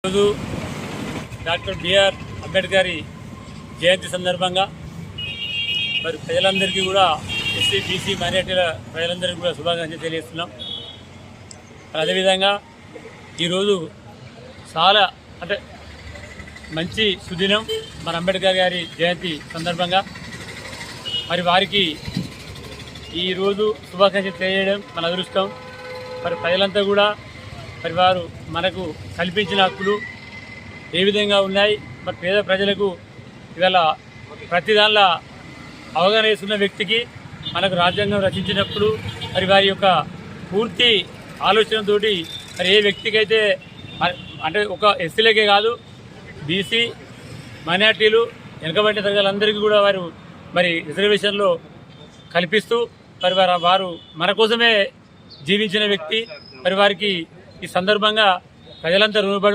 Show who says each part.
Speaker 1: ఈరోజు doctor BR Ambedkar జయంతి సందర్భంగా మరి ప్రజలందరికీ కూడా ఎస్సీ బీసీ మైనారిటీల ప్రజలందరికీ కూడా శుభాకాంక్షలు తెలియజేస్తున్నాం. అదేవిధంగా ఈరోజు చాలా మంచి సుదినం మన అంబేద్కర్ గారి జయంతి సందర్భంగా మరి వారికి ఈరోజు శుభాకాంక్షలు తెలియజేయడం మన అదృష్టం. మరి ప్రజలంతా కూడా మరి వారు మనకు కల్పించిన హక్కులు ఏ విధంగా ఉన్నాయి, మరి పేద ప్రజలకు ఇవాళ ప్రతి దానిలో అవగాహన వేసుకున్న వ్యక్తికి మనకు రాజ్యాంగం రచించినప్పుడు మరి వారి యొక్క పూర్తి ఆలోచనతో మరి ఏ వ్యక్తికైతే ఒక ఎస్సీలకే కాదు బీసీ మైనార్టీలు వెనుకబడిన తరగతులందరికీ కూడా వారు మరి రిజర్వేషన్లో కల్పిస్తూ మరి వారు మన కోసమే జీవించిన వ్యక్తి. మరి వారికి ఈ సందర్భంగా ప్రజలంతా రుణపడి